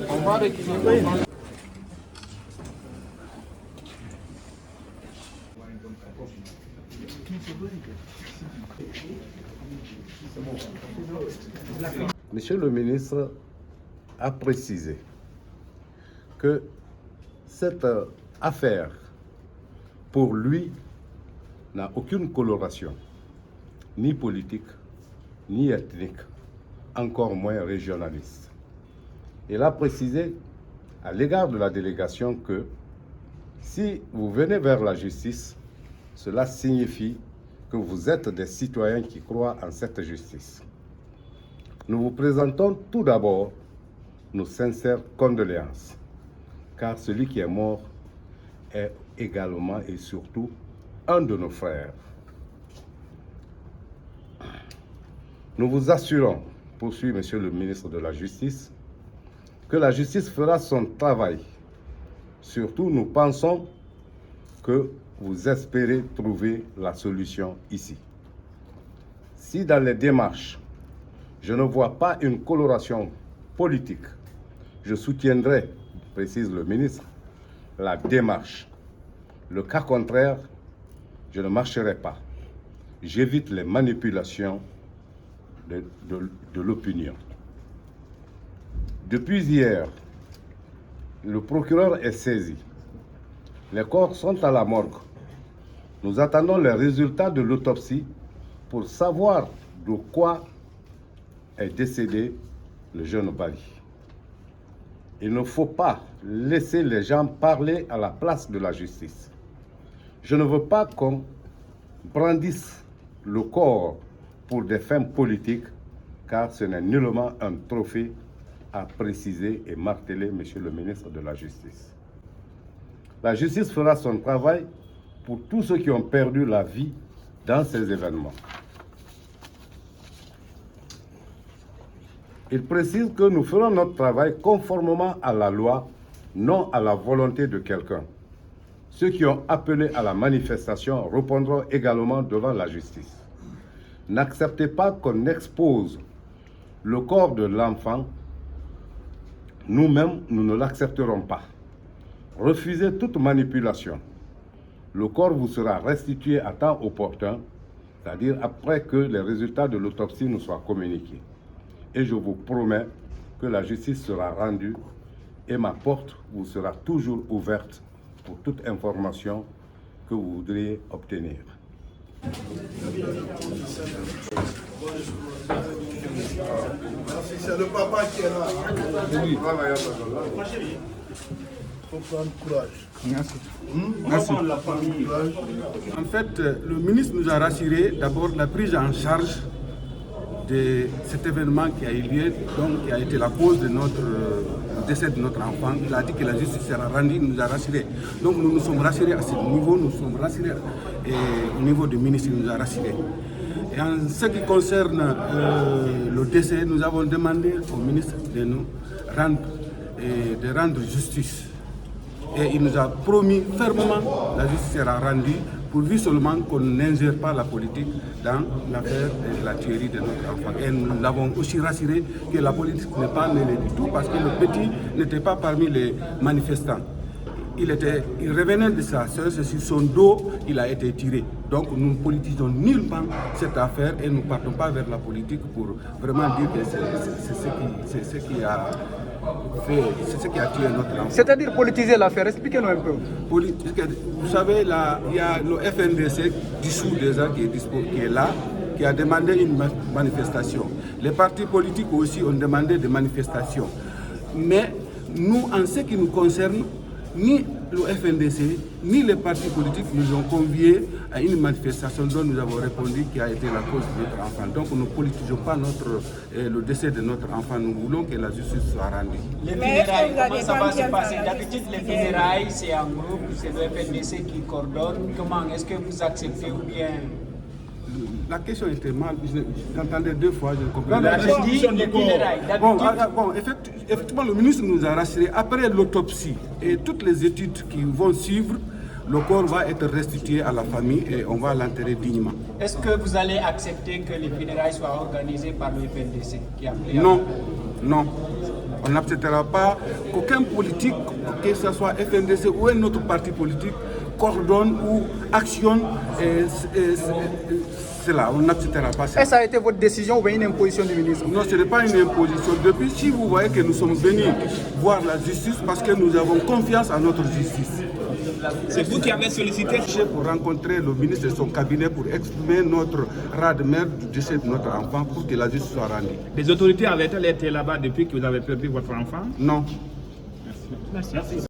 On va récupérer. Monsieur le ministre a précisé que cette affaire, pour lui, n'a aucune coloration, ni politique, ni ethnique, encore moins régionaliste. Il a précisé à l'égard de la délégation que si vous venez vers la justice, cela signifie que vous êtes des citoyens qui croient en cette justice. Nous vous présentons tout d'abord nos sincères condoléances, car celui qui est mort est également et surtout un de nos frères. Nous vous assurons, poursuit Monsieur le ministre de la Justice, que la justice fera son travail. Surtout, nous pensons que vous espérez trouver la solution ici. Si dans les démarches, je ne vois pas une coloration politique, je soutiendrai, précise le ministre, la démarche. Le cas contraire, je ne marcherai pas. J'évite les manipulations de l'opinion. Depuis hier, le procureur est saisi. Les corps sont à la morgue. Nous attendons les résultats de l'autopsie pour savoir de quoi est décédé le jeune Bali. Il ne faut pas laisser les gens parler à la place de la justice. Je ne veux pas qu'on brandisse le corps pour des fins politiques, car ce n'est nullement un trophée, a précisé et martelé Monsieur le ministre de la Justice. La justice fera son travail pour tous ceux qui ont perdu la vie dans ces événements. Il précise que nous ferons notre travail conformément à la loi, non à la volonté de quelqu'un. Ceux qui ont appelé à la manifestation répondront également devant la justice. N'acceptez pas qu'on expose le corps de l'enfant. Nous-mêmes, nous ne l'accepterons pas. Refusez toute manipulation. Le corps vous sera restitué à temps opportun, c'est-à-dire après que les résultats de l'autopsie nous soient communiqués. Et je vous promets que la justice sera rendue et ma porte vous sera toujours ouverte pour toute information que vous voudriez obtenir. C'est le papa qui est là. Oui. Il faut prendre courage. Merci. Merci. En fait, le ministre nous a rassuré d'abord la prise en charge de cet événement qui a eu lieu, donc qui a été la cause de notre décès de notre enfant. Il a dit que la justice sera rendue, il nous a rassurés. Donc nous nous sommes rassurés à ce niveau, nous sommes rassurés et au niveau du ministre, il nous a rassurés. Et en ce qui concerne le décès, nous avons demandé au ministre de nous rendre justice. Et il nous a promis fermement la justice sera rendue, pourvu seulement qu'on n'ingère pas la politique dans l'affaire de la tuerie de notre enfant. Et nous l'avons aussi rassuré que la politique n'est pas mêlée du tout, parce que le petit n'était pas parmi les manifestants. Il revenait de sa soeur, c'est sur son dos il a été tiré. Donc nous ne politisons nullement cette affaire et nous ne partons pas vers la politique pour vraiment dire que c'est ce qui a tué notre enfant. C'est-à-dire politiser l'affaire, expliquez-nous un peu. Vous savez, là, il y a le FNDC dissous déjà qui est là, qui a demandé une manifestation. Les partis politiques aussi ont demandé des manifestations. Mais nous, en ce qui nous concerne, ni le FNDC, ni les partis politiques nous ont conviés à une manifestation dont nous avons répondu qui a été la cause de notre enfant. Donc nous ne politisons pas le décès de notre enfant. Nous voulons que la justice soit rendue. Les funérailles, comment ça va se passer? D'habitude, les funérailles, c'est en groupe, c'est le FNDC qui coordonne. Comment est-ce que vous acceptez ou bien? La question était mal, j'entendais deux fois, je ne comprenais pas. J'ai dit les funérailles. Bon, effectivement, le ministre nous a rassuré. Après l'autopsie et toutes les études qui vont suivre, le corps va être restitué à la famille et on va l'enterrer dignement. Est-ce que vous allez accepter que les funérailles soient organisées par le FNDC qui a pris Non, non. On n'acceptera pas qu'aucun politique, que ce soit FNDC ou un autre parti politique, coordonne ou actionne cela. On n'acceptera pas ça. Est-ce que ça a été votre décision ou bien une imposition du ministre? Non, ce n'est pas une imposition. Depuis, si vous voyez que nous sommes venus voir la justice, parce que nous avons confiance en notre justice. C'est vous qui avez sollicité Pour rencontrer le ministre de son cabinet pour exprimer notre ras-de-mer du décès de notre enfant pour que la justice soit rendue. Les autorités avaient-elles été là-bas depuis que vous avez perdu votre enfant? Non. Merci.